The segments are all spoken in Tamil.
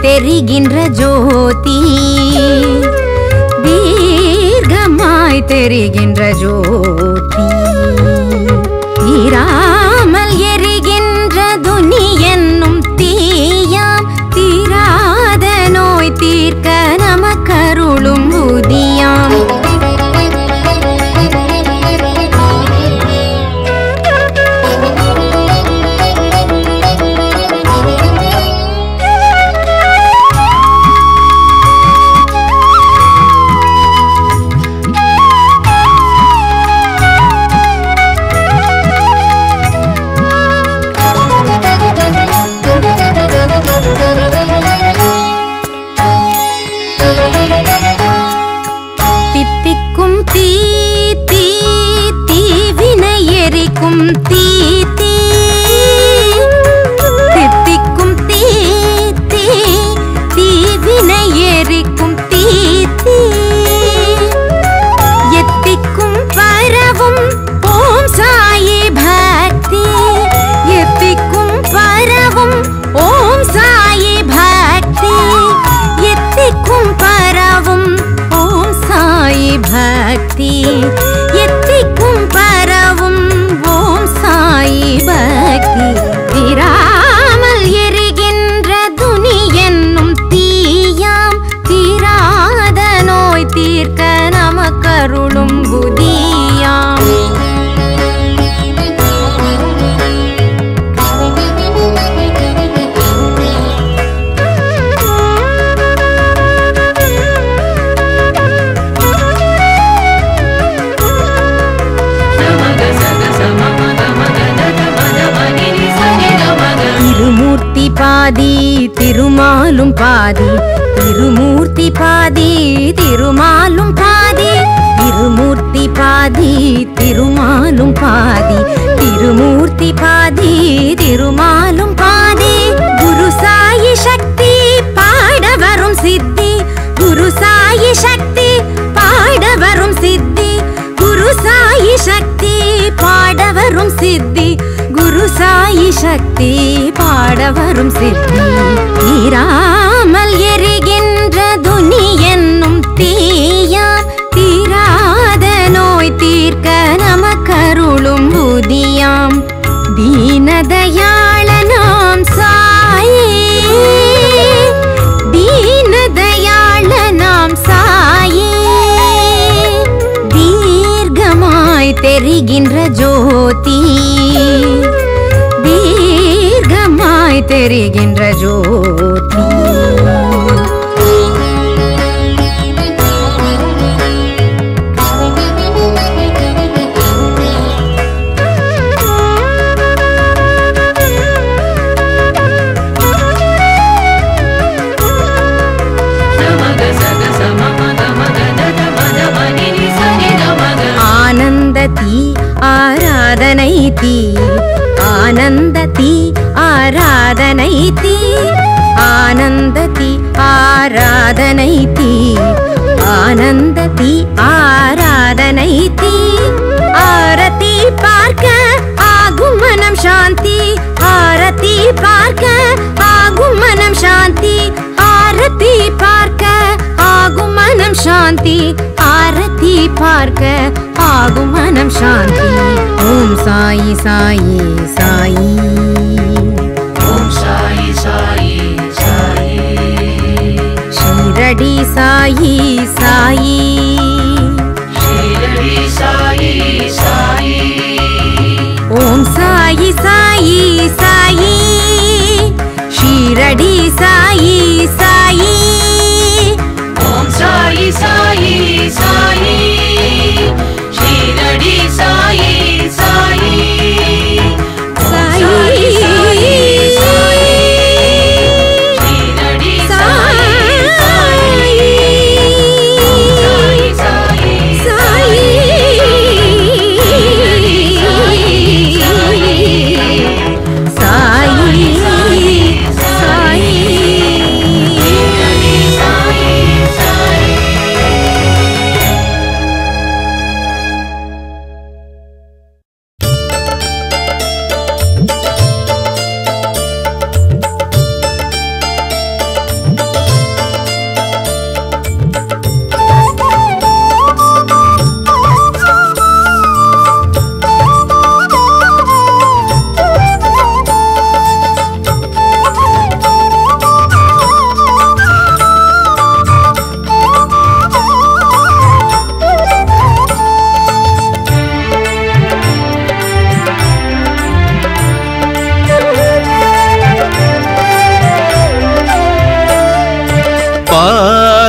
தெரிகின்ற ஜோதி தீர்க்கமாய் தெரிகின்ற ஜோதி தீராமல் எரிகின்ற துனி என்னும் தீயாம் தீராத நோய் தீர்க்க நமக்கருளும் புதியாம் பக்தி எத்திக்கும் பரவும் ஓம் சாயி பக்தி தீராமல் எரிகின்ற துனி என்னும் தீயாம் தீராத நோய் தீர்க்க நமக்கருளும் புதியாம் பாதி திருமாலும் பாதி திருமூர்த்தி பாதி திருமாலும் பாதி திருமூர்த்தி பாதி திருமாலும் பாதி திருமூர்த்தி பாதி திருமாலும் பாதி குரு சாயி சக்தி பாட வரும் சித்தி குரு சாயி சக்தி பாட வரும் சித்தி குரு சாயி சக்தி பாட வரும் சித்தி குரு சாயி சக்தி பாட வரும் சித்தி தீராமல் எரிகின்ற துனி என்னும் தீயாம் தீராத நோய் தீர்க்க நமக்கருளும் புதியாம் தீனதயாள நாம் சாயி தீனதயாள நாம் சாயி தீர்க்கமாய் தெரிகின்ற ஜோதி தீர்க்கமாய் தெரிகின்ற ஜோதி ஆனந்ததி ஆராதனை தீ ஆனந்ததி ஆராதனை தீ ஆனந்ததி ஆராதனை தீ ஆனந்ததி ஆராதனை தீ ஆரதி பார்க்க ஆகும் மனம் சாந்தி ஆரதி பார்க்க ஆகும் மனம் சாந்தி ஆரதி பார்க்க ஆகும் மனம் சாந்தி ஆரதி பார்க்க ஆகும் மனம் சாந்தி ஓம் சாயி சாயி சாயி ஓம் சாயி சாயி சாயி ஷீரடி சாயி சாயி ஷீரடி சாயி சாயி ஓம் சாயி சாயி சாயி ஷீரடி சாயி சாயி ஓம் சாயி சாயி சாயி ஷீரடி சாயி சாயி சாயி சாயி ஷீரடி சாயி சாயி சாயி சாயி சாயி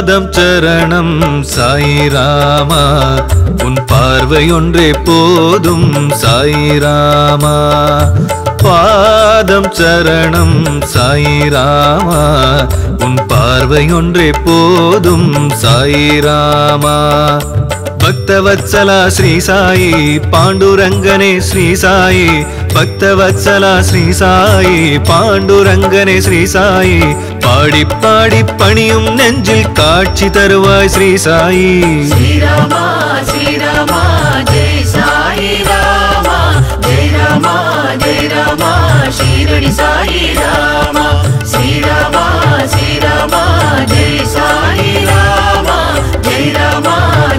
பாதம் சரணம் சாயிராமா உன் பார்வை ஒன்றே போதும் சாயிராமா பாதம் சரணம் சாயிராமா உன் பார்வை ஒன்றே போதும் சாயிராமா பக்தவத்சலா ஸ்ரீ சாயி பாண்டுரங்கனே ஸ்ரீ சாயி பக்தவத்சலா ஸ்ரீ சாயி பாண்டுரங்கனே ஸ்ரீ சாயி பாடி பாடி பணியும் நெஞ்சில் காட்சி தருவாய் ஸ்ரீ சாயி ஸ்ரீராமா ஸ்ரீராமா ஜெய் சாயி ராமா ஜெய் ராமா ஜெய் ராமா ஷீரடி சாயி ராமா ஸ்ரீராமா ஸ்ரீராமா ஜெய் சாயி ராமா ஜெய் ராமா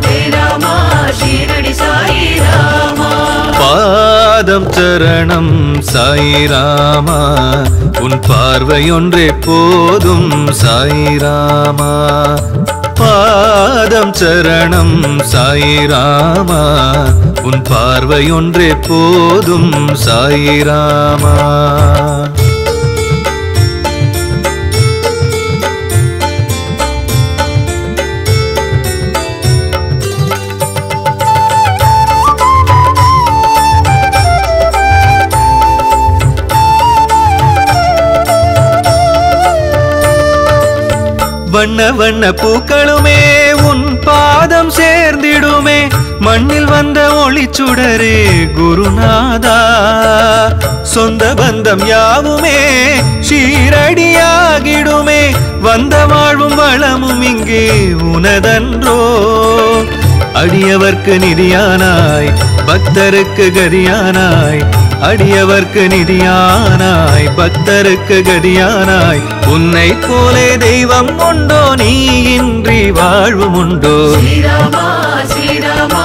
ஜெய் ராமா ஷீரடி சாயி ராமா பாதம் சரணம் சாயிராமா உன் பார்வை ஒன்றே போதும் சாயிராமா பாதம் சரணம் சாயிராமா உன் பார்வை ஒன்றே போதும் சாயிராமா வண்ண வண்ண பூக்களுமே உன் பாதம் சேர்ந்திடுமே மண்ணில் வந்த ஒளிச்சுடரே குருநாதா சொந்த பந்தம் யாவுமே ஷீரடியாகிடுமே வந்த வாழ்வும் வளமும் இங்கே உனதன்றோ அடியவர்க்கு நிதியானாய் பக்தருக்கு கதியானாய் அடியவர்க்கு நிதியானாய் பக்தருக்கு கதியானாய் உன்னை போலே தெய்வம் உண்டோ நீ இன்றி வாழ்வும் உண்டோ ஸ்ரீராமா ஸ்ரீராமா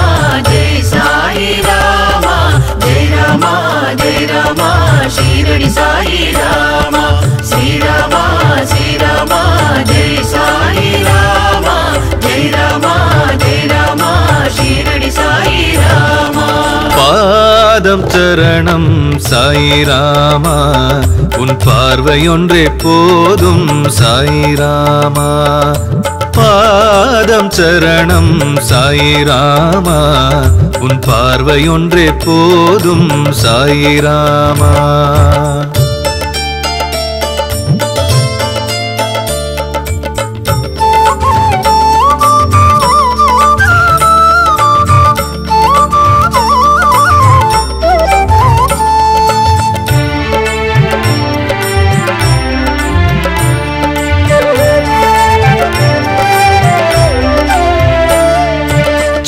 ஜெய் சாயி ராமா ஜெய் ராமா ஜெய் ராமா ஷீரடி சாயி ராமா ஸ்ரீராமா ஸ்ரீராமா ஜெய் சாயி ராமா ஜெய் ராமா ஜெய் ராமா ஷீரடி சாயி ராமா பாதம் சரணம் சாயிராமா உன் பார்வை ஒன்றே போதும் சாயிராமா பாதம் சரணம் சாயிராமா உன் பார்வை ஒன்றே போதும் சாயிராமா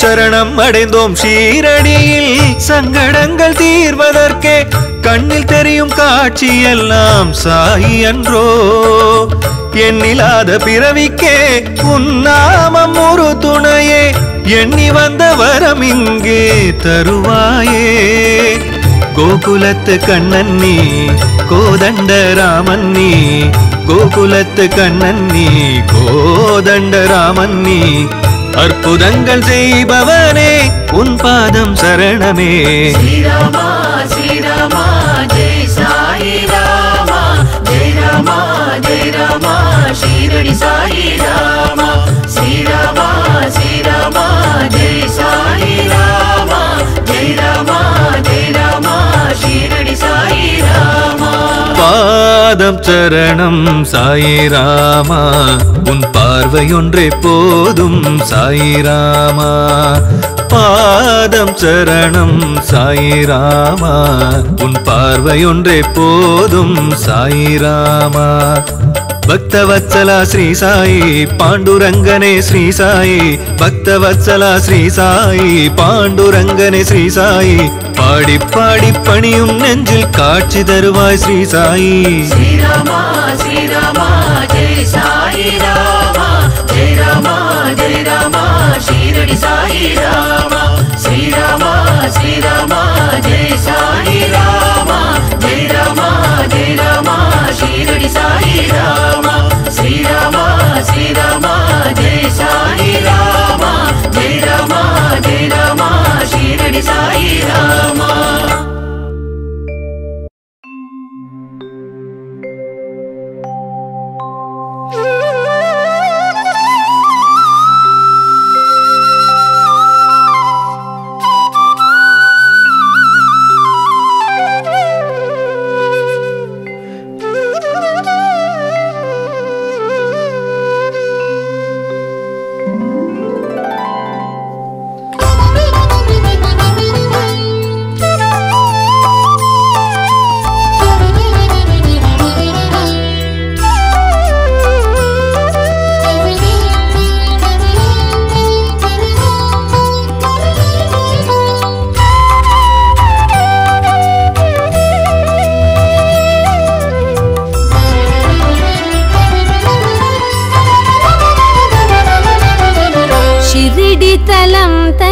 சரணம் அடைந்தோம் ஷீரடியில் சங்கடங்கள் தீர்வதற்கே கண்ணில் தெரியும் காட்சி எல்லாம் சாயி அன்றோ எண்ணிலாத பிறவிக்கே உன்னாமம் ஒரு துணையே எண்ணி வந்த வரம் இங்கே தருவாயே கோகுலத்து கண்ணன் நீ கோதண்ட ராமன் நீ கோகுலத்து கண்ணன் நீ கோதண்ட ராமன் நீ அற்புதங்கள் செய்பவனே உன் பாதம் சரணமே ஸ்ரீராமா ஸ்ரீராமா ஜெய் சாயி ராமா ஜெய் ராமா ஜெய் ராமா ஷீரடி சாயி ராமா ஸ்ரீராமா ஸ்ரீராமா ஜெய் சாயி ராமா ஜெய் ராமா ஜெய் ராமா ஷீரடி சாயி ராமா பாதம் சரணம் சாயிராமா உன் பார்வை ஒன்றே போதும் சாயிராமா பாதம் சரணம் சாயிராமா உன் பார்வை ஒன்றே போதும் சாயிராமா பக்தவத்சலா ஸ்ரீ சாயி பாண்டுரங்கனே ஸ்ரீ சாயி பக்தவத்சலா ஸ்ரீ சாயி பாண்டுரங்கனே ஸ்ரீ சாயி பாடி பாடி பணியும் நெஞ்சில் காட்சி தருவாய் ஸ்ரீ சாயி ஸ்ரீராமா ஸ்ரீராமா ஜெய் சாயி ராமா ஜெய் ராமா ஜெய் ராமா ஷீரடி சாயி ராமா ஸ்ரீராமா ஸ்ரீராமா ஜெய் சாயி ராமா ஜெய் ராமா ஜெய் ராமா ஷீரடி சாயி ராமா ஸ்ரீராமா ஸ்ரீராமா ஜெய் சாயி ராமா ஜெய் ராமா ஜெய் ராமா ஷீரடி சாயி ராமா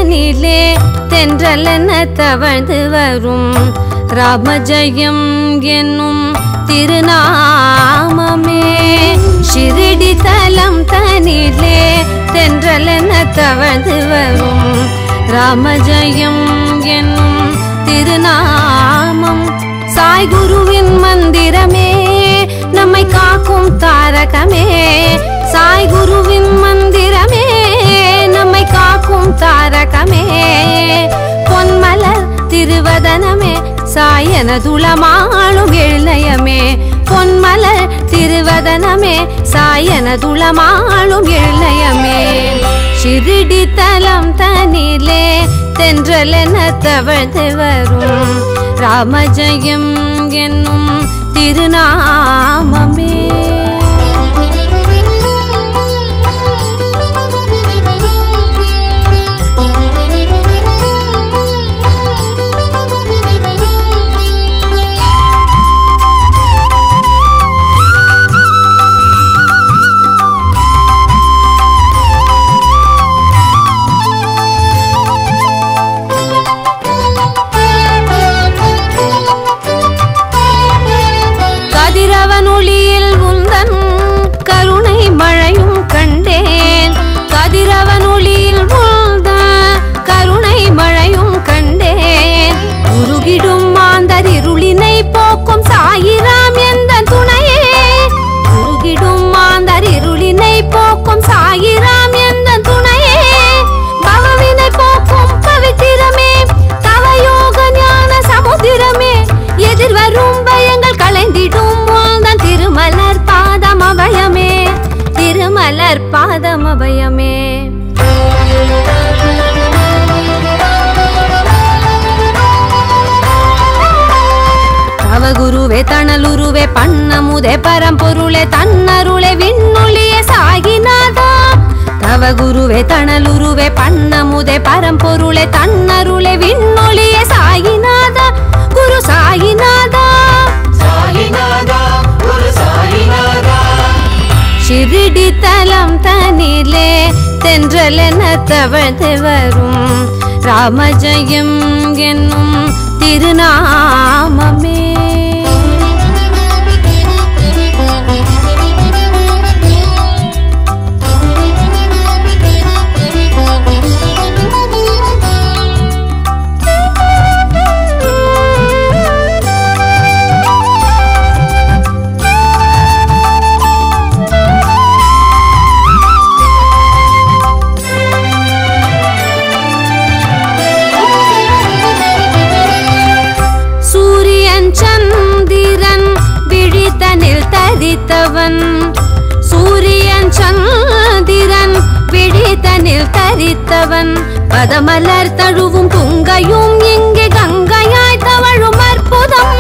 தனிலே தென்றலென தவழ்ந்து வரும் ராமஜெயம் என்னும் திருநாமமே. ஷிரடி தலம் தனிலே தென்றலென தவழ்ந்து வரும் ராமஜெயம் என்னும் திருநாமம். சாய் குருவின் மந்திரமே நம்மை காக்கும் தாரகமே. சாய் குருவின் மந்திரமே நம்மை காக்கும் தாரகமே. பொன்மலர் திருவதனமே சாயனதுளமாளும் இளையமே. பொன்மலர் திருவதனமே சாயனதுளமாளும் இளையமே. ஷிரடி தலம் தனிலே தென்றலென தவழ்ந்து வரும் ராமஜெயம் என்னும் திருநாமமே. கதிரவனொளியில் உந்தன் கருணை மழையும் கண்டேன். கதிரவனொளியில் உந்தன் கருணை மழையும் கண்டேன். உருகிடும் மாந்தர் இருளினை போக்கும் சாயிராம் எந்தன் துணையே. உருகிடும் மாந்தர் இருளினை போக்கும் சாயிராம் எந்தன் துணையே. பவவினை போக்கும் பவித்திரமே தவயோக ஞான சமுத்திரமே. எதிர்வரும் பயங்கள் களைந்திடும் திருமலர் பாதம் அபயமே. திருமலர் பாதம் அபயமே. தவ குருவே தணலுருவே பண்ணமுதே பரம்பொருளே தன்னருளே விண்ணொளியே சாயிநாதா. தவ குருவே தணலுருவே பண்ணமுதே பரம்பொருளே தன்னருளே விண்ணொளியே சாயிநாதா. குரு சாயிநாதா சாயிநாதா குரு சாயிநாதா. ஷிரடி தலம் தனிலே தென்றலென தவழ்ந்து வரும் ராமஜெயம் என்னும் திருநாமமே. தரித்தவன் சூரியன் சந்திரன் பிடித்தனில் தரித்தவன். பதமலர் தழுவும் துங்கையும் இங்கே கங்கையாய் தவழும் அற்புதம்.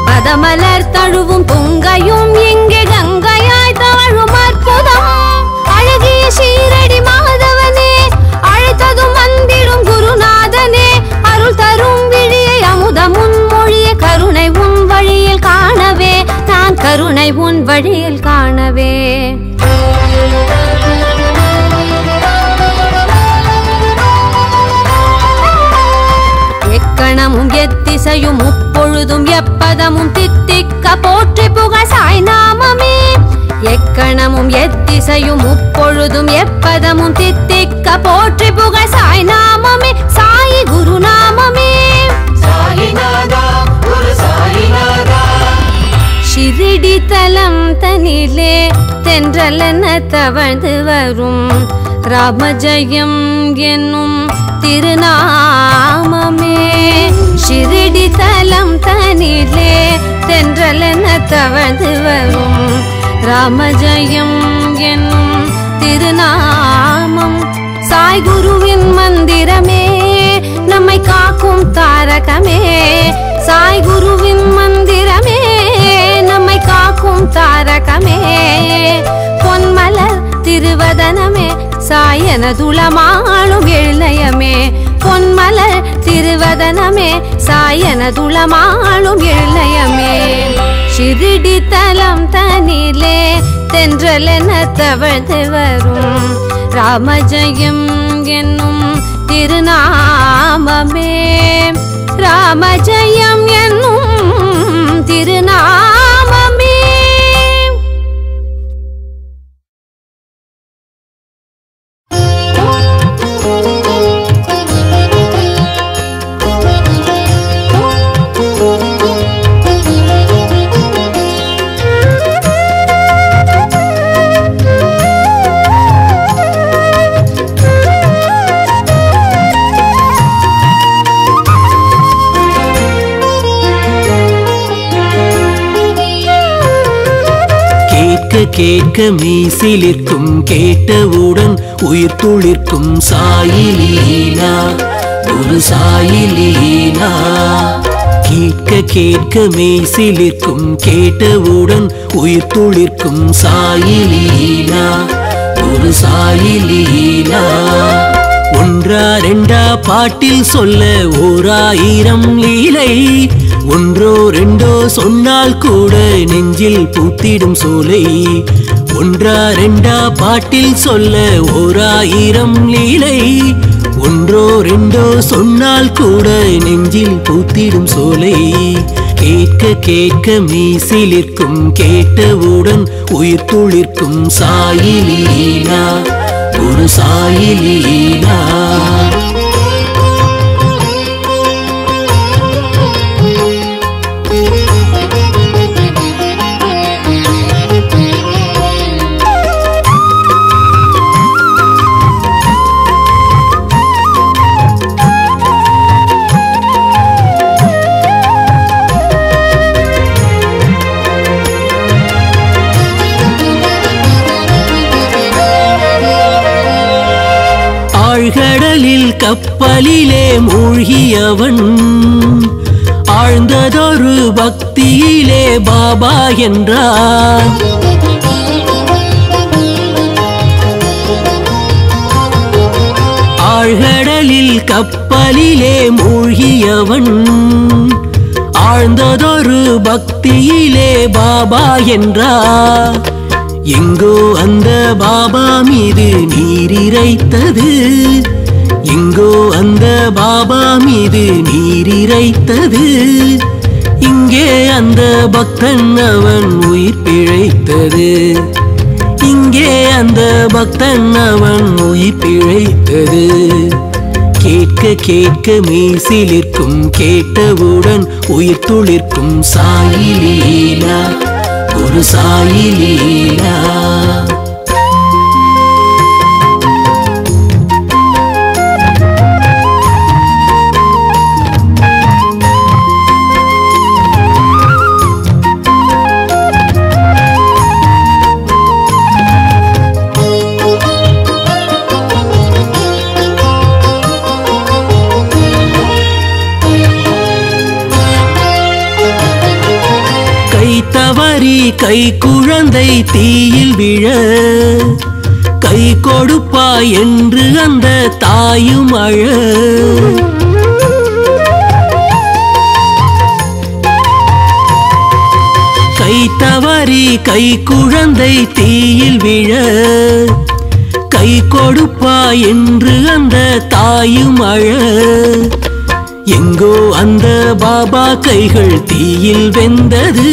பதமலர் தழுவும் துங்கையும் இங்கே கங்கையாய் தவழும் அற்புதம். அழகிய ஷீரடி மாதவனே அழைத்ததும் வந்திடும் குருநாதனே. அருள் தரும் விழியை அமுதமுன் மொழியை கருணை உன் வழியில் காணவே. நான் கருணை உன் வழியில் காணவே. எக்கணமும் எத்திசையும் முப்பொழுதும் எப்பதமும் தித்திக்க போற்றி புகழ் சாய் நாமமே. எக்கணமும் எத்திசையும் முப்பொழுதும் எப்பதமும் தித்திக்க போற்றி புகழ் சாய் நாமமே. சாயி குரு நாமமே. சாயிநாதா குரு சாயிநாதா. ஷிரடி தலம் தனிலே தென்றலென தவழ்ந்து வரும் ராமஜெயம் என்னும் திருநாமமே. ஷிரடி தலம் தனிலே தென்றலென தவழ்ந்து வரும் ராமஜெயம் என்னும் திருநாமம். சாய் குருவின் மந்திரமே நம்மை காக்கும் தாரகமே. சாய் குருவின் மந்திரமே நம்மை காக்கும் தாரகமே. பொன்மலர் திருவதனமே சாயனதுளமாளும் இளையமே. பொன்மலர் திருவதனமே சாயனதுளமாளும் இளையமே. ஷிரடி தலம் தனிலே தென்றலென தவழ்ந்து வரும் ராமஜெயம் என்னும் திருநாமமே ராமஜெயம் என்னும் திருநாமமே. கேட்க மெய்சிலிர்க்கும் கேட்டவுடன் உயிர் துளிர்க்கும் சாயிலீலா குரு சாயிலீலா. கேட்க மெய்சிலிர்க்கும் கேட்டவுடன் உயிர் துளிர்க்கும் சாயிலீலா குரு சாயிலீலா. ஒன்றா ரெண்டா பாட்டில் சொல்ல ஓராயிரம் லீலை, ஒன்றோ ரெண்டோ சொன்னால் கூட நெஞ்சில் பூத்திடும் சோலை. ஒன்றா ரெண்டா பாட்டில் சொல்ல ஓராயிரம் லீலை, ஒன்றோ ரெண்டோ சொன்னால் கூட நெஞ்சில் பூத்திடும் சோலை. கேட்க மெய்சிலிர்க்கும் கேட்டவுடன் உயிர் துளிர்க்கும் சாயிலீலா குரு சாயிலீலா. ஆழ்கடலில் கப்பலிலே மூழ்கியவன் ஆழ்ந்ததொரு பக்தியிலே பாபா என்றார். ஆழ்கடலில் கப்பலிலே மூழ்கியவன் ஆழ்ந்ததொரு பக்தியிலே பாபா என்றார். எங்கோ அந்த பாபா மீது நீர் இறைத்தது, எங்கோ அந்த பாபா மீது நீர் இறைத்தது. இங்கே அந்த பக்தன் அவன் உயிர் பிழைத்தது, இங்கே அந்த பக்தன் அவன் உயிர் பிழைத்தது. கேட்க மெய்சிலிர்க்கும் கேட்டவுடன் உயிர் துளிர்க்கும் சாயிலீலா குரு சாயிலீலா. தவறி கை குழந்தை தீயில் விழ கை கொடுப்பாய் என்று அந்த தாயும் அழ. கை தவறி கை குழந்தை தீயில் விழ கை கொடுப்பாய் என்று அந்த தாயும் அழ. எங்கோ அந்த பாபா கைகள் தீயில் வெந்தது,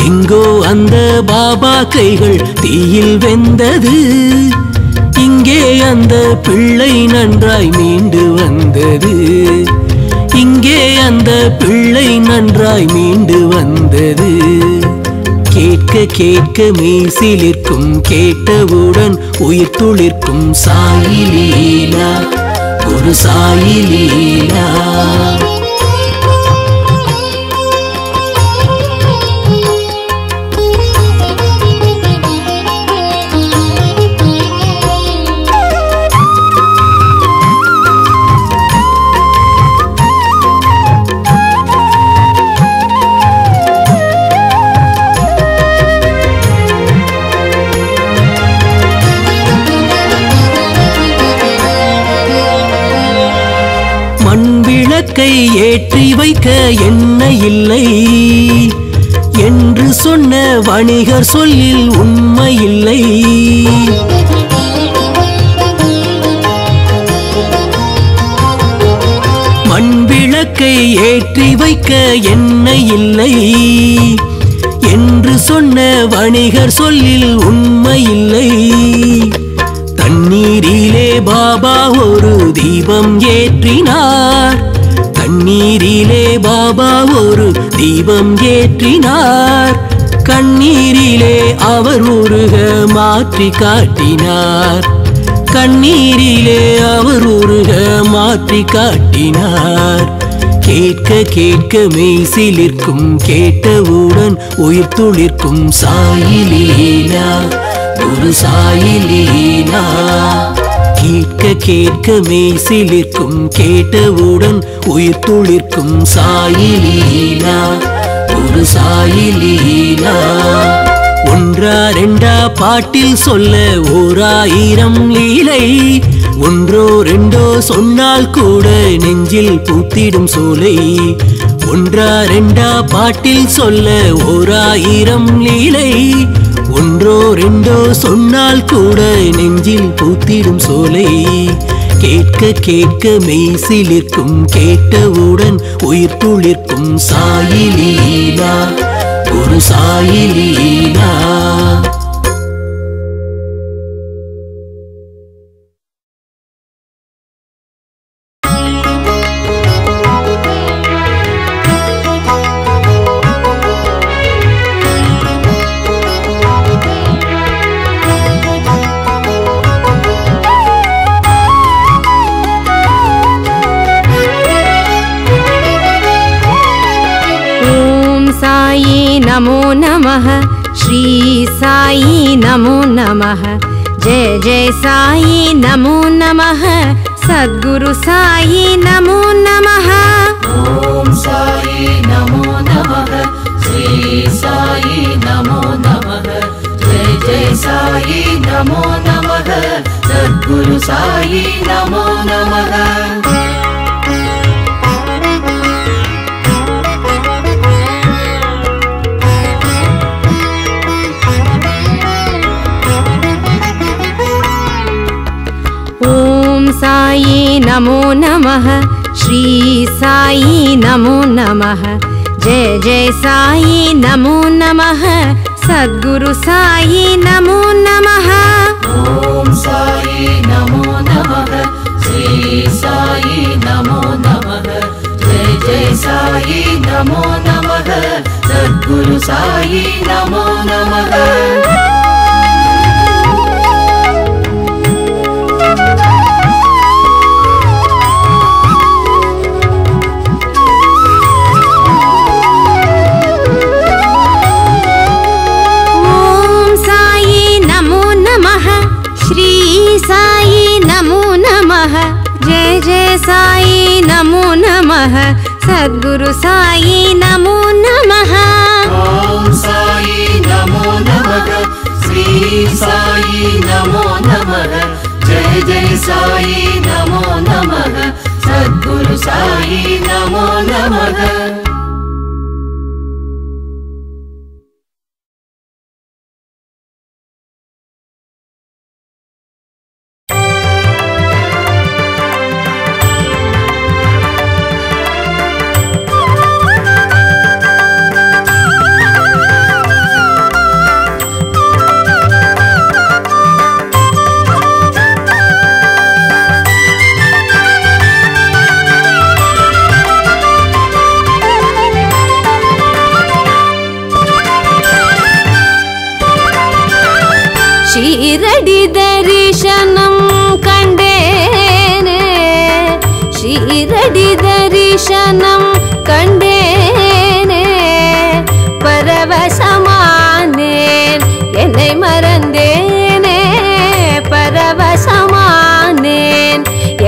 எங்கோ அந்த பாபா கைகள் தீயில் வெந்தது. இங்கே அந்த பிள்ளை நன்றாய் மீண்டு வந்தது, இங்கே அந்த பிள்ளை நன்றாய் மீண்டு வந்தது. கேட்க மெய்சிலிர்க்கும் கேட்டவுடன் உயிர் துளிர்க்கும் சாயிலீலா குரு சாயிலீலா. விளக்கை ஏற்றி வைக்க எண்ணெய் இல்லை என்று சொன்ன வணிகர் சொல்லில் உண்மையில்லை. ஏற்றி வைக்க எண்ணெய் இல்லை என்று சொன்ன வணிகர் சொல்லில் உண்மை இல்லை. தண்ணீரிலே பாபா ஒரு தீபம் ஏற்றினார், தண்ணீரிலே பாபா ஒரு தீபம் ஏற்றினார், கண்ணீரிலே அவர் உருக மாற்றி காட்டினார், கண்ணீரிலே அவர் உருக மாற்றி காட்டினார். கேட்க கேட்க மெய்சிலிருக்கும், கேட்டவுடன் உயிர் துளிர்க்கும் சாயிலீலா குரு சாயிலீலா. கேட்க கேட்க மெய்சிலிருக்கும், கேட்டவுடன் உயிர் துளிர்க்கும் சாயிலீலா குரு சாயிலீலா. ஒன்றா ரெண்டா பாட்டில் சொல்ல 1000 லீலை, ஒன்றோ ரெண்டோ சொன்னால் கூட நெஞ்சில் பூத்திடும் சோலை. ஒன்றா ரெண்டா பாட்டில் சொல்ல 1000 லீலை, ஒன்றோ ரெண்டோ சொன்னால் கூட நெஞ்சில் பூத்திடும் சோலை. கேட்க கேட்க மெய்சிலிருக்கும், கேட்டவுடன் உயிர் துளிர்க்கும் சாயிலீலா குரு சாயிலீலா. नमो नमः श्री साई नमो नमः जय जय साई नमो नमः सद्गुरु साई नमो नमः। ओम साई नमो नमः श्री साई नमो नमः जय जय साई नमो नमः सद्गुरु साई नमो नमः। साई नमो नमः श्री साई नमो नमः जय जय साई नमो नमः सद्गुरु साई नमो नमः। ओम साई नमो नमः श्री साई नमो नमः जय जय साई नमो नमः सद्गुरु साई नमो नमः। साई नमो नमः जय जय साई नमो नमः सद्गुरु साई नमो नमः। ओम साई नमो नमः श्री साई नमो नमः जय जय साई नमो नमः सद्गुरु साई नमो नमः। ஷீரடி தரிசனம் கண்டேனே, ஷீரடி தரிசனம் கண்டேனே, பரவசமானேன் என்னை மறந்தேனே, பரவசமானேன்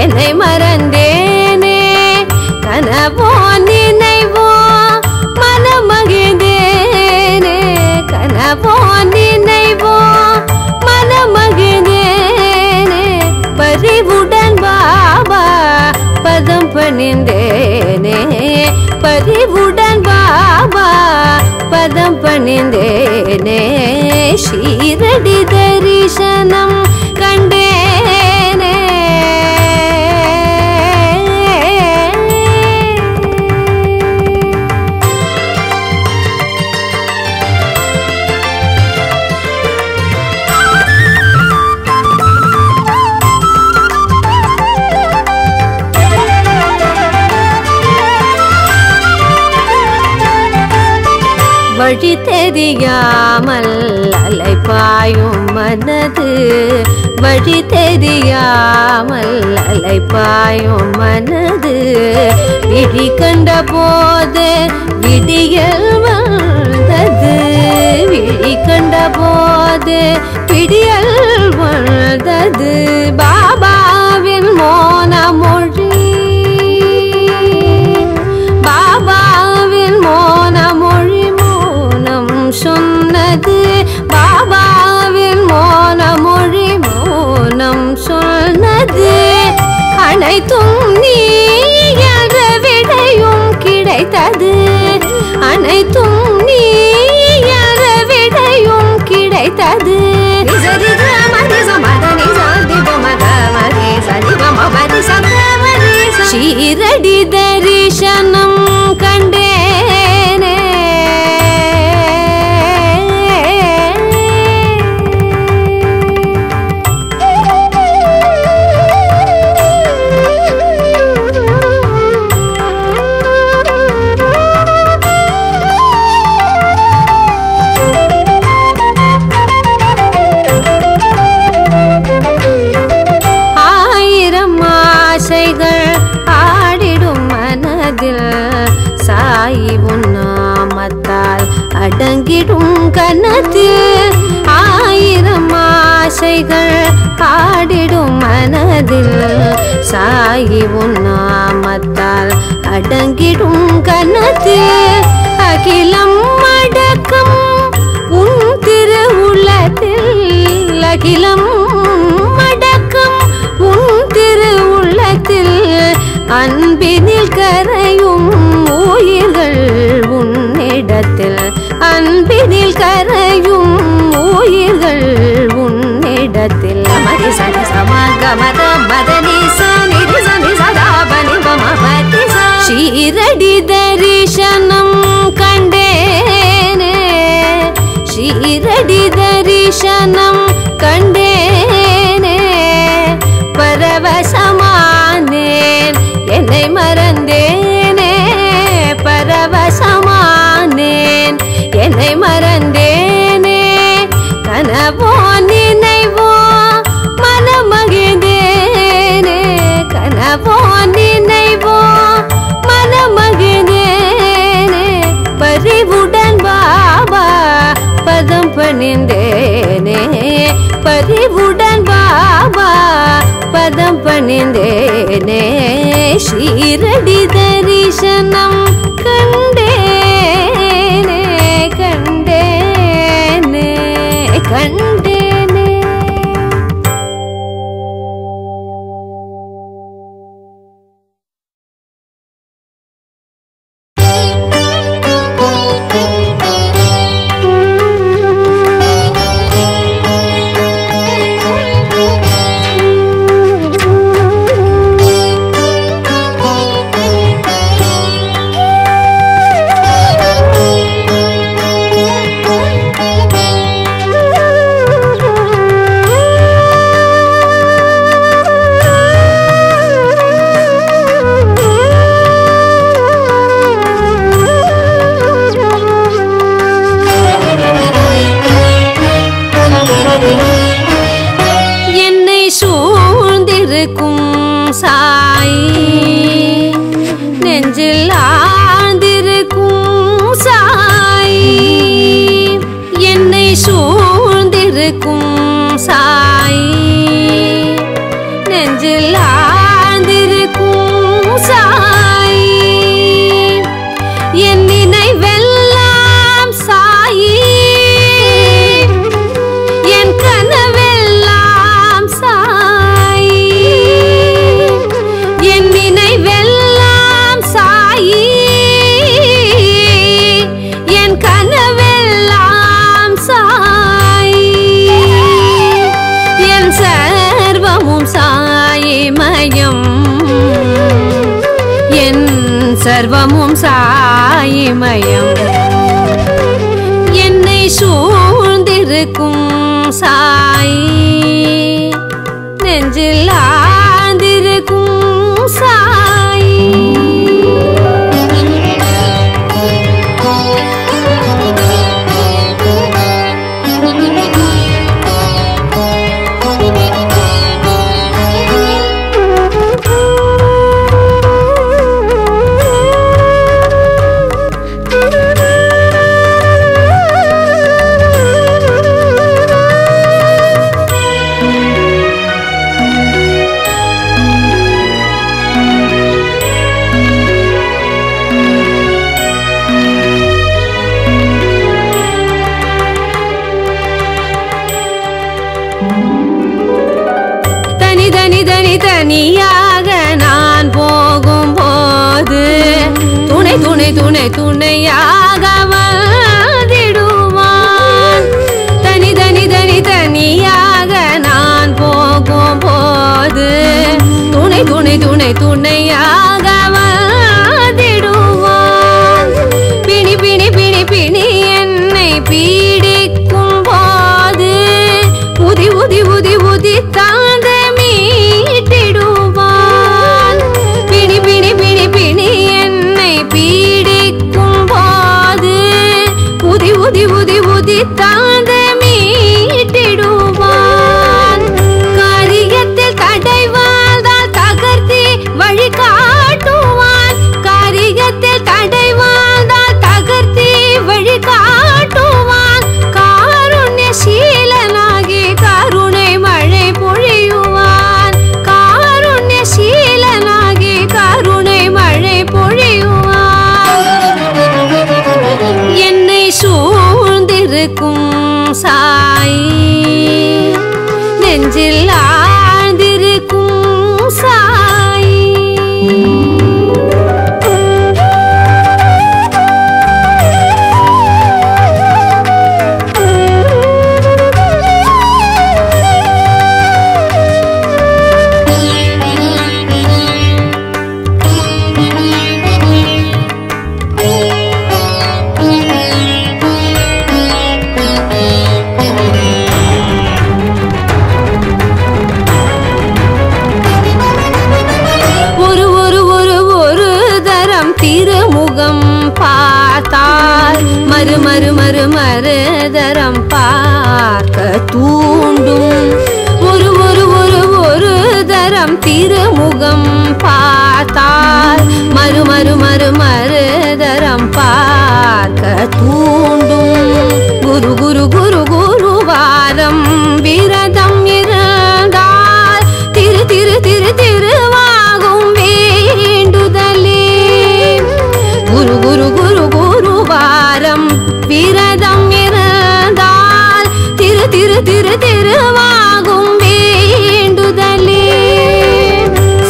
என்னை மறந்தேனே, கனவோ நினைவோ மனமகிழ்ந்தேனே, கனவோ நினைவோ மனமகிழ்ந்தேனே, பறிவுடன் பாபா பதம் பணிந்தேனே, பறிவுடன் பாபா பதம் பணிந்தேனே, ஷீரடி தரிசனம் கண்டேனே. வழி தெரியாமல் அலைப்பாயும் மனது வழி தெரியாமல் அலைப்பாயும் மனது விழி கண்ட போது விடியல் வந்தது விழி கண்ட போது விடியல் வந்தது பாபாவின் மோன மொழி பாபாவின் மோன மொழி மோனம் சொன்னது பாபாவின் மோன மொழி மோனம் சொன்னது அனைத்தும் நீ என்ற விடையும் கிடைத்தது அனைத்தும் நீ என்ற விடையும் கிடைத்தது ஷீரடி தரிசனம் கண்டேனே சாயி உன்னாமத்தால் அடங்கிடும் கனத்தில் ஆயிரம் ஆசைகள் ஆடிடும் மனதில் சாயி உன்னாமத்தால் அடங்கிடும் கனத்தில் அகிலம் அடக்கம் உன் திருவுள்ளத்தில் அகிலம் அடக்கம் உன் திருவுள்ளத்தில் அன்பினில் கரையும் உயிர்கள் உன்னிடத்தில் அன்பினில் கரையும் உயிர்கள் உன்னிடத்தில் மதி சதி சமகமத மதனி சனிதி சனி சதாபனி மமபதி ஷீரடி தரிசனம் கண்டேனே ஷீரடி தரிசனம் கண்டேனே பரவசமானேன் என்னை மறந்தேனே பரவசமானேன் என்னை மறந்தேனே கனவோ நினைவோ மனமகிழ்ந்தேனே கனவோ நினைவோ மனமகிழ்ந்தேனே பறிவுடன் பாபா பதம் பணிந்தேனே பறிவுடன் பாபா பதம் பணிந்தேனே ஷீரடி தரிசனம் கண்டேனே கண்டேனே கண்டேனே நெஞ்சில் ஆழ்ந்திருக்கும் சாயி என்னை சூழ்ந்திருக்கும் சாயி நெஞ்சில் ஆழ்ந்திருக்கும் சாயி என் நினைவெல்லாம் சாயி என் கனவெல்லாம் சாயி என் நினைவெல்லாம் சாயி என் கனவெல்லாம் சாயி என் சர்வமும் சாயிமயம் என் சர்வமும் சாயிமயம் என்னை சூழ்ந்திருக்கும் சாயி நெஞ்சில் ஆழ்ந்திருக்கும் சாயி தனியாக நான் போகும்போது துணை துணை துணை துணையாக வந்திடுவான். தனி தனி தனி தனியாக நான் போகும்போது துணை துணை துணை துணையாக வந்திடுவான். பிணி பிணி பிணி பிணி என்னை பீடிக்கும் போது உதி உதி உதி உதி தாழ்ந்த மீட்டிடுவான். பிணி பிணி பிணி பிணி என்னை பீடிக்கும் போது உதி உதி உதி உதி தாழ்ந்த மீட்டிடுவான். காரியத்தில் தடை வாழ்ந்தால் தகர்த்தி வழி காட்டுவான். காரியத்தில் தடை வாழ்ந்தால் தகர்த்தி வழி காட்டுவான். காருண்யசீலனாகி கருணை மழை பொழியுவான். காருண்யசீலனாகி கருணை மழை பொழியுவான். என்னை சூழ்ந்திருக்கும் சாயி நெஞ்சில் ஆழ்ந்திருக்கும் சாயி. திருமுகம் பார்த்தால் மறு மறு மறு மறுதரம் பார்க்க தூண்டும். ஒரு ஒரு ஒரு ஒரு தரம் திருமுகம் பார்த்தால் மறு மறு மறு மறுதரம் பார்க்க தூண்டும். குரு குரு குரு குருவாரம் விரதம் இருந்தால் திரு திரு திரு திருவாகும் வேண்டுதலே. குரு குரு குரு குருவாரம் விரதம் இருந்தால் திரு திரு திரு திருவாகும் வேண்டுதலே.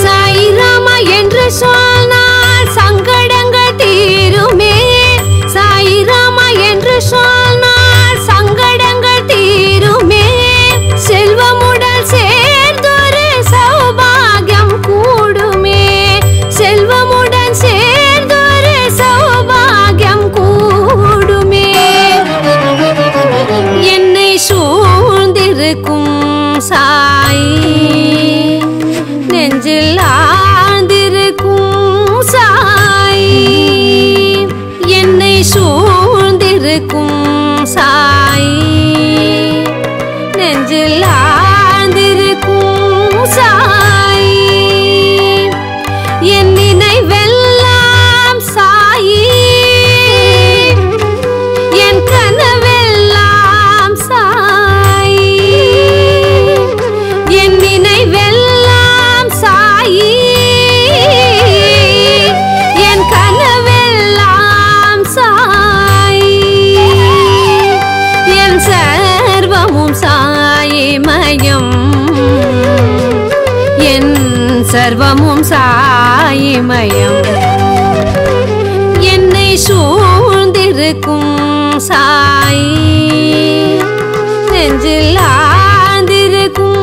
சாயிராமா என்று சொன்னால் சங்கடங்கள் தீருமே. சாயிராமா என்று சொன்னால் சங்கடங்கள் தீருமே. செல்வமுடன் சேர்ந்தொரு சௌபாகியம் கூடுமே. செல்வமுடன் சேர்ந்தொரு சௌபாகியம் கூடுமே. என்னை சூழ்ந்திருக்கும் சாயி நெஞ்சில் ஆழ்ந்திருக்கும் சாயி. என்னை சூழ்ந்திருக்கும் சாயி நெஞ்சில் ஆழ்ந்திருக்கும் சாயி. என் நினைவெல்லாம் சாயி, என் கனவெல்லாம் சாயி. என் நினைவெல்லாம் சாயி, என் கனவெல்லாம் சாயி. என் சர்வமும் சாயி மயம். என் சர்வமும் சாயிமயம். என்னை சூழ்ந்திருக்கும் சாயி நெஞ்சில் ஆழ்ந்திருக்கும்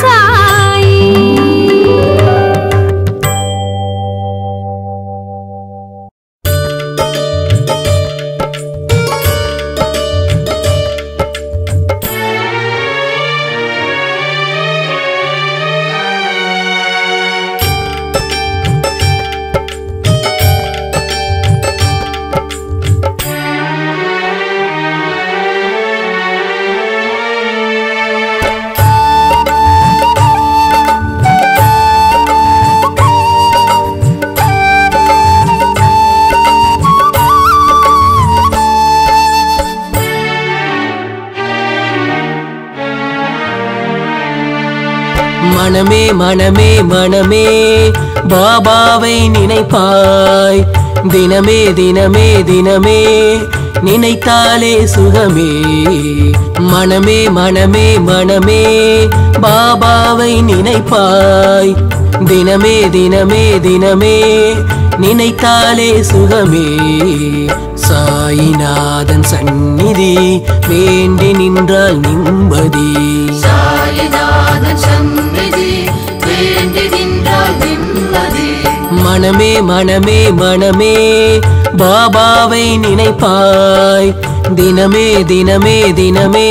சாயி. மனமே மனமே மனமே பாபாவை நினைப்பாய். தினமே தினமே தினமே நினைத்தாலே சுகமே. மனமே மனமே மனமே பாபாவை நினைப்பாய். தினமே தினமே தினமே நினைத்தாலே சுகமே. சாயிநாதன் சந்நிதி வேண்டி நின்றால் நிம்மதி. சாயிநாதன் சந்நிதி வேண்டி நின்றால் நிம்மதி. மனமே மனமே மனமே பாபாவை நினைப்பாய். தினமே தினமே தினமே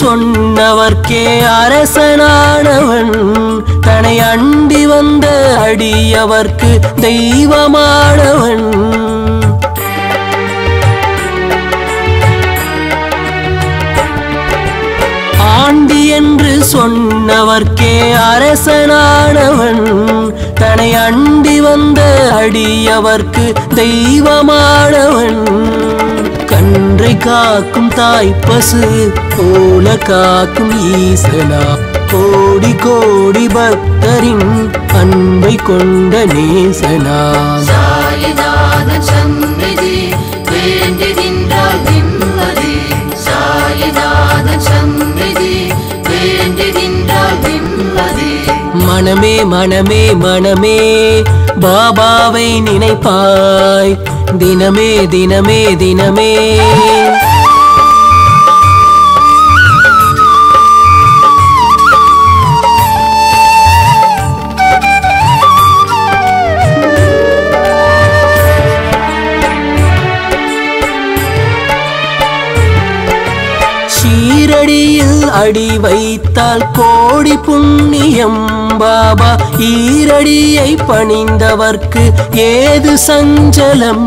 சொன்னவர்க்கே அரசனானவன். தன்னை அண்டி வந்த அடியவர்க்கு தெய்வமானவன். ஆண்டி என்று சொன்னவர்க்கே அரசனானவன். தன்னை அண்டி வந்த அடியவர்க்கு தெய்வமானவன். கன்றை காக்கும் தாய் பசு போல காக்கும் ஈசனா. கோடி கோடி பக்தரின் அன்பை கொண்ட நேசனா. சாயிநாதன் சந்நிதி வேண்டி நின்றால் நிம்மதி. சாயிநாதன் சந்நிதி வேண்டி நின்றால் நிம்மதி. மனமே மனமே மனமே பாபாவை நினைப்பாய். தினமே தினமே தினமே ஷீரடியில் அடி வைத்தால் கோடி புண்ணியம். பாபா ஈரடியை பணிந்தவர்க்கு ஏது சஞ்சலம்.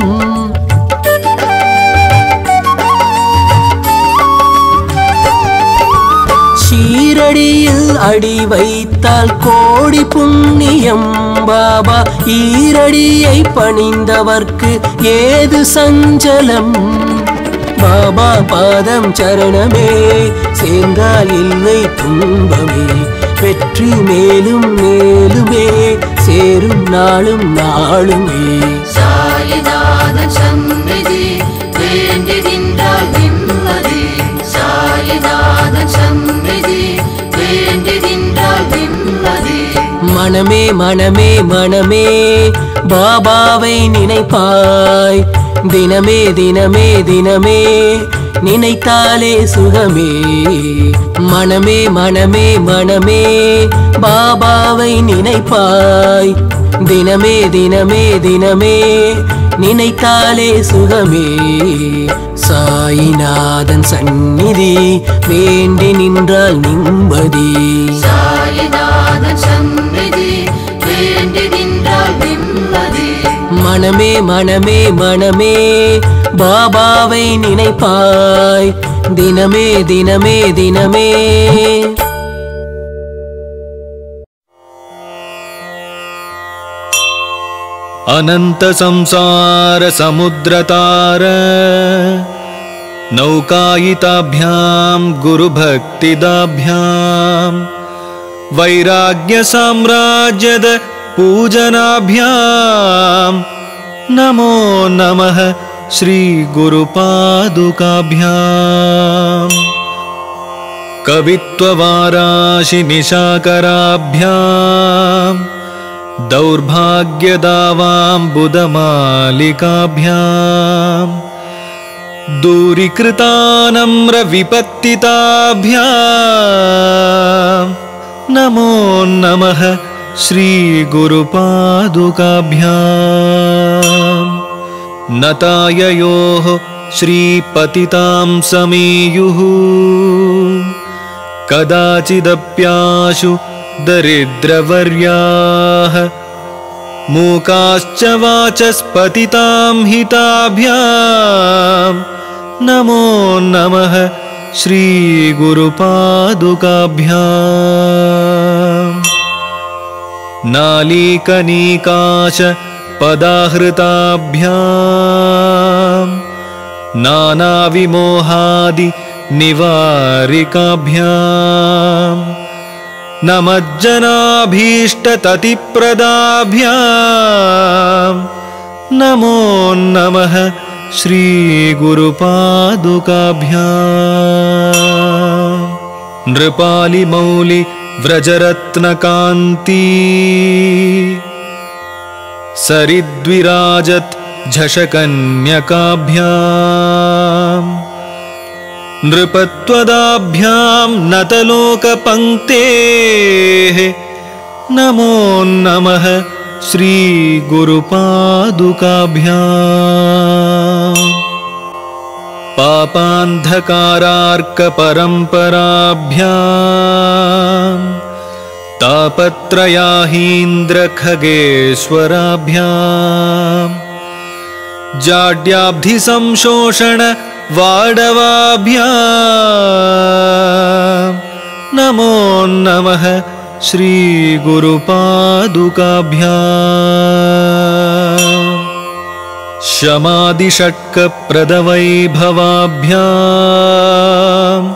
ஷீரடியில் அடி வைத்தால் கோடி புண்ணியம். பாபா ஈரடியை பணிந்தவர்க்கு ஏது சஞ்சலம். பாபா பாதம் சரணமே சேர்ந்தால் இல்லை துன்பமே. வெற்றி மேலும் மேலுமே சேரும் நாளும் நாளுமே. சாயிநாதன் சந்நிதி வேண்டி நின்றால் நிம்மதி. சாயிநாதன் சந்நிதி வேண்டி நின்றால் நிம்மதி. மனமே மனமே மனமே பாபாவை நினைப்பாய். தினமே தினமே தினமே நினைத்தாலே சுகமே. மனமே மனமே மனமே பாபாவை நினைப்பாய். தினமே தினமே தினமே நினைத்தாலே சுகமே. சாயிநாதன் சந்நிதி வேண்டி நின்றால் நிம்மதி. சாயிநாதன் சந்நிதி வேண்டி நின்றால் நிம்மதி. மனமே மனமே மனமே பாபாவை நினைப்பாய். தினமே தினமே தினமே अनंत संसार समुद्रतार नौकायिताभ्यां गुरुभक्तिदाभ्यां वैराग्य साम्राज्यद पूजनाभ्यां नमो नमः श्री गुरुपादुकाभ्यां कवित्ववाराशि निशाकराभ्यां दौर्भाग्यदावाम्बुदमालिकाभ्यां दूरीकृतानम्रविपत्तिताभ्यां नमो नमः श्रीगुरुपादुकाभ्यां नताययोः श्रीपतितां समीयुः कदाचिदप्याशु दरिद्रवर्याः मूकाश्च वाचस्पतितां हिताभ्यां नमो नमः श्रीगुरुपादुकाभ्याम् नालीकनीकाश पदाहृताभ्याम् नानाविमोहादि निवारिकाभ्याम् नमज्जनाभीष्टततिप्रदाभ्याम् नमो नमः श्रीगुरुपादुकाभ्याम् नृपालिमौलि व्रजरत्नकान्ती सरिद्विराजत् झषकन्यकाभ्याम् नृपत्वदाभ्याम् नतलोकपङ्क्तेः नमो नमः श्रीगुरुपादुकाभ्याम् पापान्धकारार्कपरम्पराभ्याम् तापत्रयाहीन्द्रखगेश्वराभ्याम् जाड्याब्धिसंशोषण वाडवाभ्याम् नमो नमः श्रीगुरुपादुकाभ्याम् शमादिषट्कप्रदवैभवाभ्याम्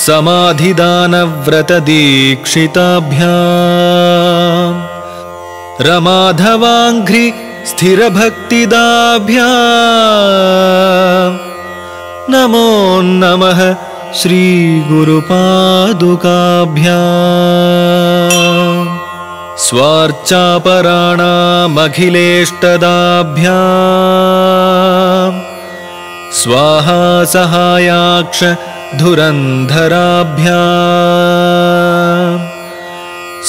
समाधिदानव्रतदीक्षिताभ्याम् रमाधवाङ्घ्रि स्थिरभक्तिदाभ्याम् नमो नमः श्रीगुरुपादुकाभ्याम् स्वार्चापराणामखिलेष्टदाभ्याम् स्वाहा सहायाक्ष धुरन्धराभ्याम्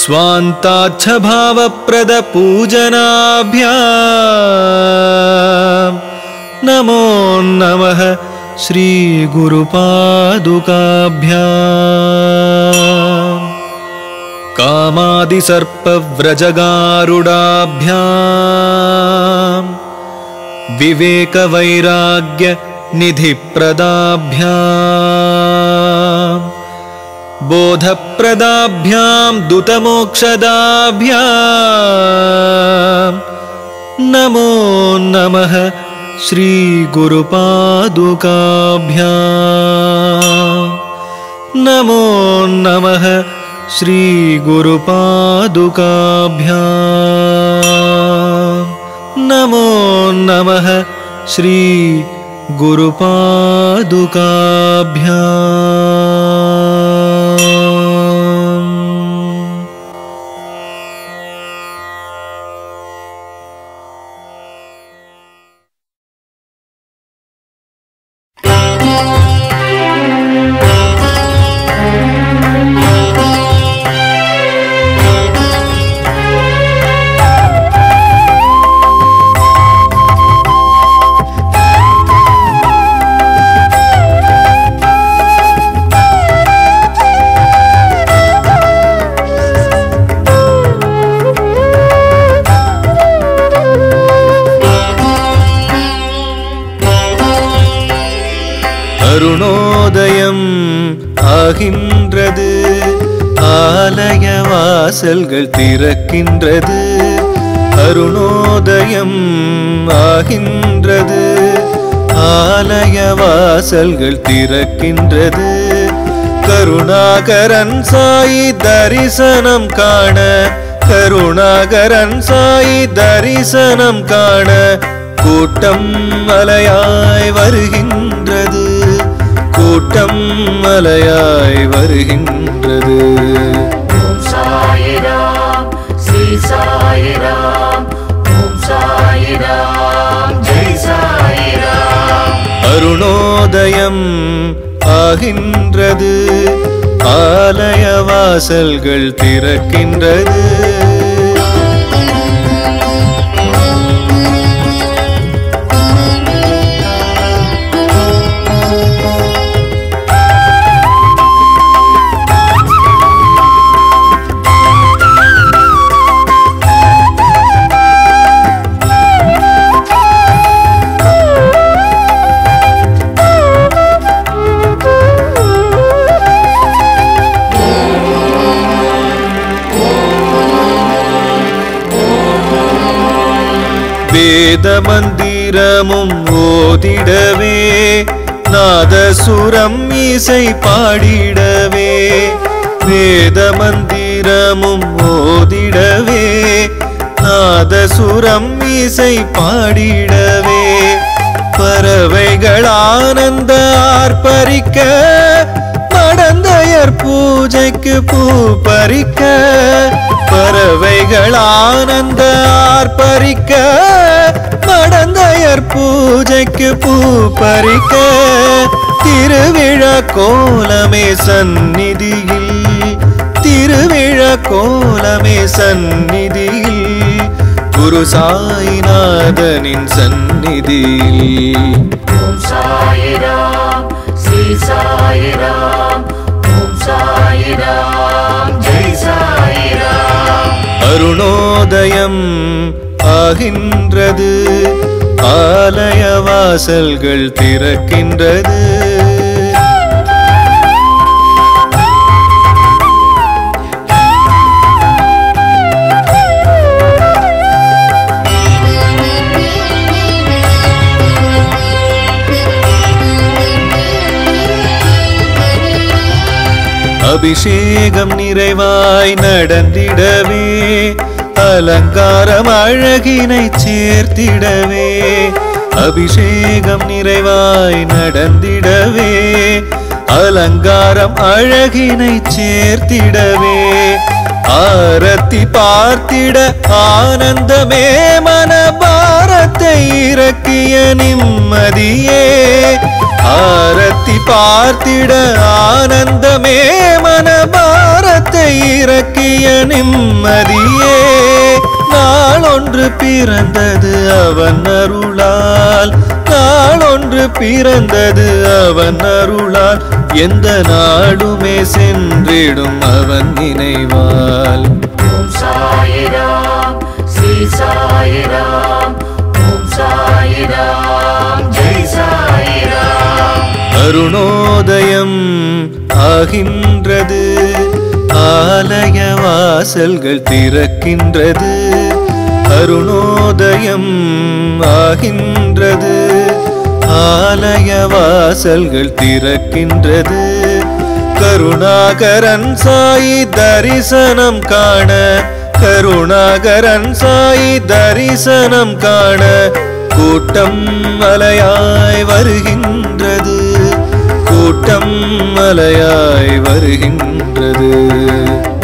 स्वान्ताच्छभावप्रदपूजनाभ्याम् नमो नमः श्रीगुरुपादुकाभ्याम् कामादिसर्पव्रजगारुडाभ्याम् विवेकवैराग्यनिधिप्रदाभ्याम् बोधप्रदाभ्याम् दुतमोक्षदाभ्याम् नमो नमः श्रीगुरुपादुकाभ्याम् नमो नमः श्रीगुरुपादुकाभ्याम् नमो नमः श्रीगुरुपादुकाभ्याम् அருணோதயம் ஆகின்றது, ஆலய வாசல்கள் திறக்கின்றது. அருணோதயம் ஆகின்றது, ஆலய வாசல்கள் திறக்கின்றது. கருணாகரன் சாயி தரிசனம் காண, கருணாகரன் சாயி தரிசனம் காண கூட்டம் மலையாய் வருகின்றது, கூட்டம் மலையாய் வருகின்றது. ஓம் சாயிராம் ஸ்ரீ சாயிராம், ஓம் சாயிராம் ஜெய் சாயிராம். அருணோதயம் ஆகின்றது, ஆலய வாசல்கள் திறக்கின்றது. வேத மந்திரமும் ஓதிடவே நாதசுரம் இசை பாடிடவே வேத மந்திரமும் ஓதிடவே நாதசுரம் இசை பாடிடவே பறவைகள் ஆனந்த ஆர்ப்பரிக்க மடந்தையர் பூஜைக்கு பூ பறிக்க பறவைகள் ஆனந்த ஆர்ப்பரிக்க மடந்தையர் பூஜைக்கு பூ பறிக்க திருவிழா கோலமே சந்நிதியில் திருவிழா கோலமே சந்நிதியில் குரு சாய்நாதனின் சந்நிதியில் ஓம் சாயிராம் ஸ்ரீ சாயிராம் ஓம் சாயிராம் ஜெய் சாயிராம் அருணோதயம் ஆகின்றது ஆலய வாசல்கள் திறக்கின்றது அபிஷேகம் நிறைவாய் நடந்திடவே அலங்காரம் அழகினை சேர்த்திடவே அபிஷேகம் நிறைவாய் நடந்திடவே அலங்காரம் அழகினை சேர்த்திடவே ஆரத்தி பார்த்திட ஆனந்தமே மனபாரத்தை இறக்கிய நிம்மதியே ஆரத்தி பார்த்திட ஆனந்தமே மனபாரத்தை இறக்கிய நிம்மதியே நாளொன்று பிறந்தது அவன் அருளால் நாளொன்று பிறந்தது அவன் அருளால் எந்த நாடுமே சென்றிடும் அவன் நினைவால் ஓம் சாயிராம் ஸ்ரீ சாயிராம் ஓம் சாயிராம் ஜெய் சாயிராம் அருணோதயம் ஆகின்றது ஆலய வாசல்கள் திறக்கின்றது அருணோதயம் ஆகின்றது ஆலய வாசல்கள் திறக்கின்றது கருணாகரன் சாயி தரிசனம் காண கருணாகரன் சாயி தரிசனம் காண கூட்டம் மலையாய் வருகின்றது கூட்டம் மலையாய் வருகின்றது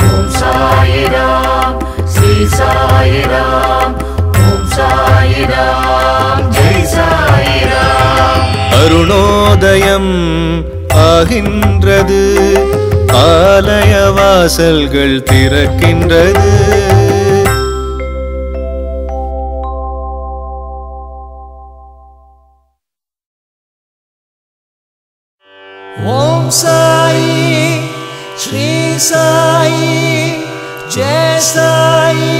ஓம் சாயிராம் ஸ்ரீ சாயிராம் ஓம் சாயிராம் ஜெய் சாயிராம் அருணோதயம் ஆகின்றது ஆலய வாசல்கள் திறக்கின்றது ஓம் சாயி ஸ்ரீ சாயி ஜெய சாயி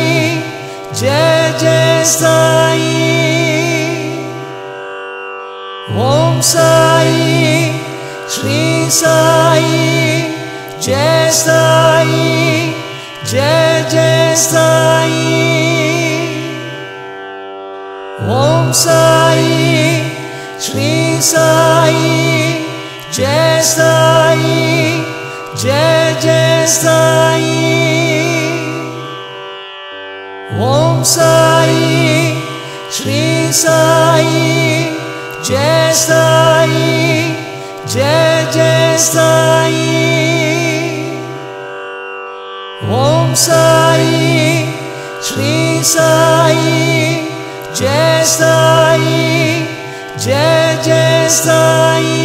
ஜெய ஜெய சாயி ஓம் சாயி ஸ்ரீ சாயி ஜெய சாயி ஜெய ஜெய சாயி ஓம் சாயி ஸ்ரீ சாயி जय साई जय जय साई ओम साई श्री साई जय साई जय जय साई ओम साई श्री साई जय साई जय जय साई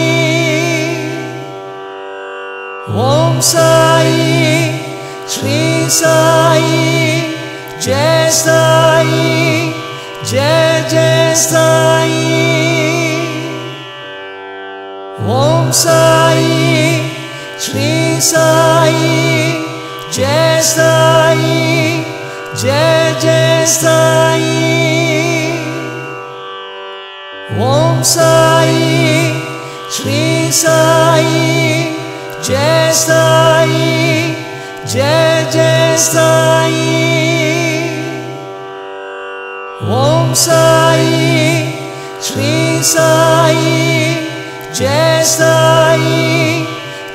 ओम साई श्री साई जय साई जय जय साई ओम साई श्री साई जय साई जय जय साई ओम साई श्री साई जय साई जय जय साई ओम साई साई जय साई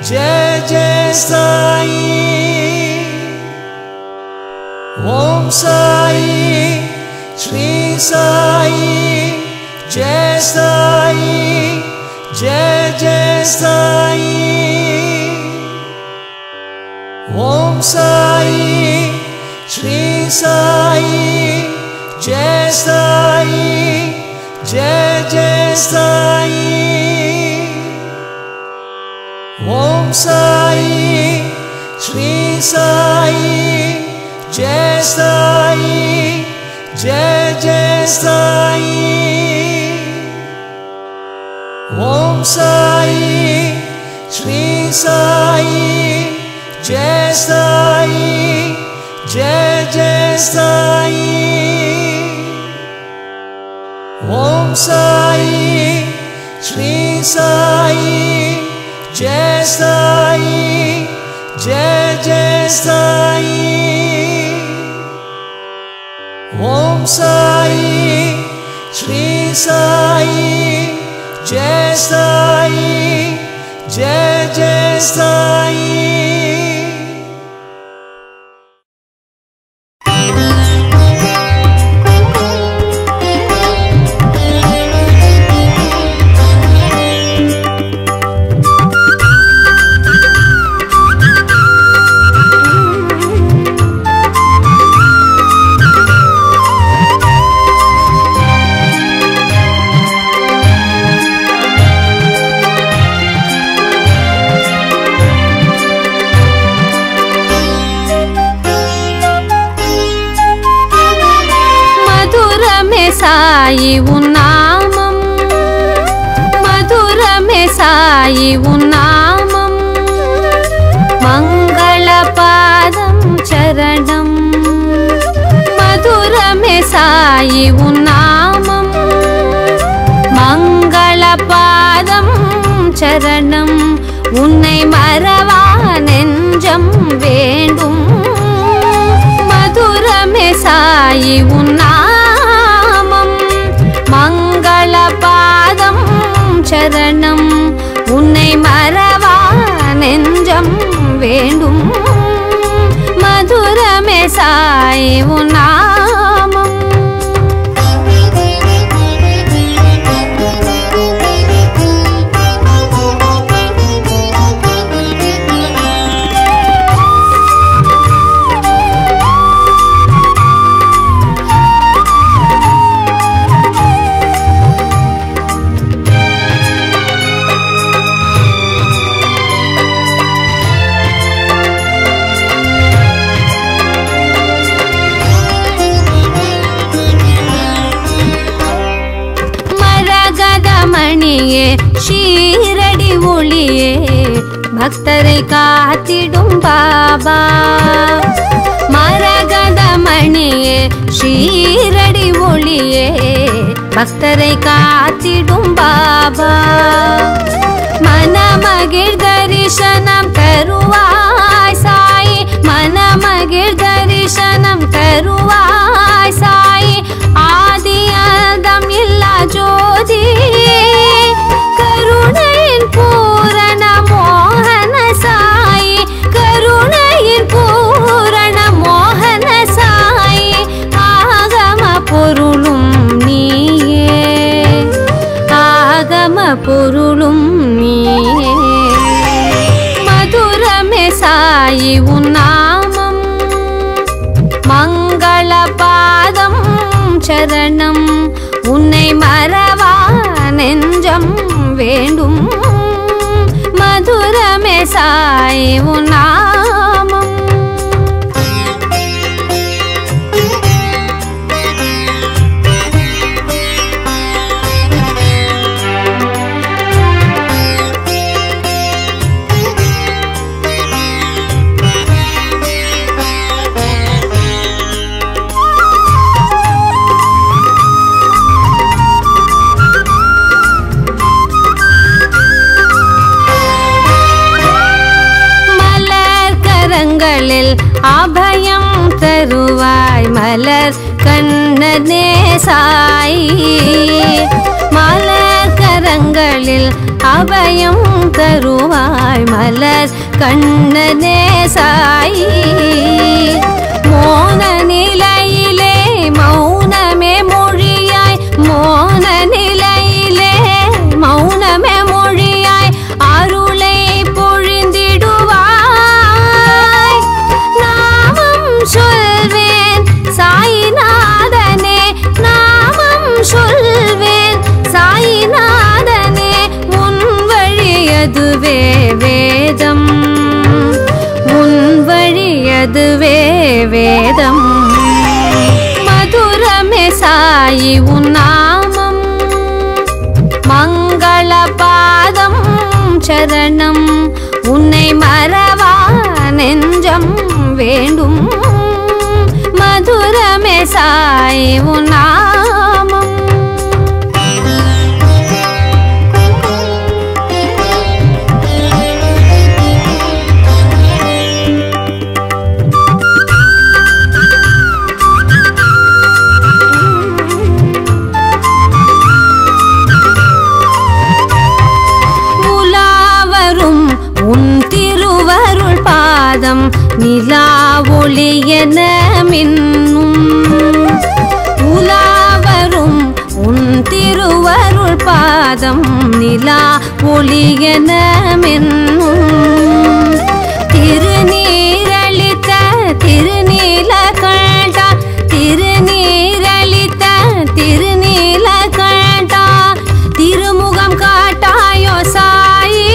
जय जय साई ओम साई श्री साई जय साई जय जय साई ओम साई श्री साई जय साई जय जय साई ओम साई श्री साई जय साई जय जय साई ओम साई श्री साई जय साई जय जय साई ओम साई श्री साई जय साई जय जय साई ओम साई श्री साई जय साई जय जय साई साई उन्नामं मधुरमे साई उन्नामं मंगलपादं चरणं मधुरमे साई उन्नामं मंगलपादं चरणं उन्नै मरवा नेंजम वेंडुम मधुरमे साई उन्नामं मंगलपादं चरणं उन्नै मरवा नेंजम वेंडुम मधुरमे साई उन्नामं மணியே ஷீரடி ஒளியே பக்தரை காத்திடும் பாபா மரகத மணியே ஷீரடி ஒளியே பக்தரை காத்திடும் பாபா மனமகிழ் தரிசனம் தருவாய் சாய் மனமகிழ் தரிசனம் தருவாய் சாய் ஆதி அந்தம் இல்லா ஜோதி கருணையின் பூரண மோகன சாய் கருணையின் பூரண மோகன சாய் ஆகம பொருளும் நீயே ஆகம பொருளும் நீயே மதுரமே சாயி உன்னாமம் மங்களபாதம் சரணம் உன்னை மறவா நெஞ்சம் வேண்டும் மதுரமே சாய் உன்னாமம் அபயம் தருவாய் மலர் கண்ணனே சாய் மலர் கரங்களில் அபயம் தருவாய் மலர் கண்ணனே சாயி. மோன நிலையிலே மௌனமே மொழியாய், மோன நிலையிலே மௌனமே மொழியாய் அருளை பொழிந்திடுவாய். நாமம் சொல்வேன் சாயிநாதனே, நாமம் சொல்வேன் சாயிநாதனே, உன் வழியதுவே வேதம், உன் வழியதுவே வேதம். மதுரமே சாயி உன் நாமம், மங்கள பாதம் சரணம், உன்னை மறவா நெஞ்சம் வேண்டும். மதுரமே சாயி உன் நாமம். உன் திருவருள் பாதம் நிலா ஒளியென மின்னும், உலாவரும் உன் திருவருள் பாதம் நிலா ஒளியென மின்னும். திருநீரளித்த திருநீலகண்டா, திருநீரளித்த திருநீலகண்டா, திருமுகம் காட்டாயோ சாயி.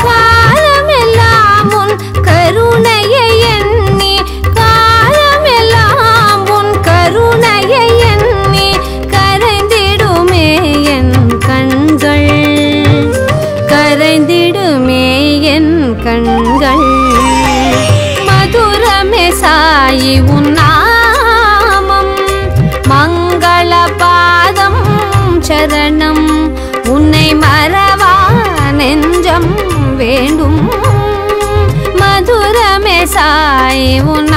காலமெல்லாம் உன் கருணையை எண்ணி, காலமெல்லாம் உன் கருணையை எண்ணி கரைந்திடுமே என் கண்கள், கரைந்திடுமே என் கண்கள். மதுரமே சாயி உன் நாமம், மங்கள பாதம் சரணம், உன்னை மறவா நெஞ்சம் வேண்டும். மதுரமே சாயி உன்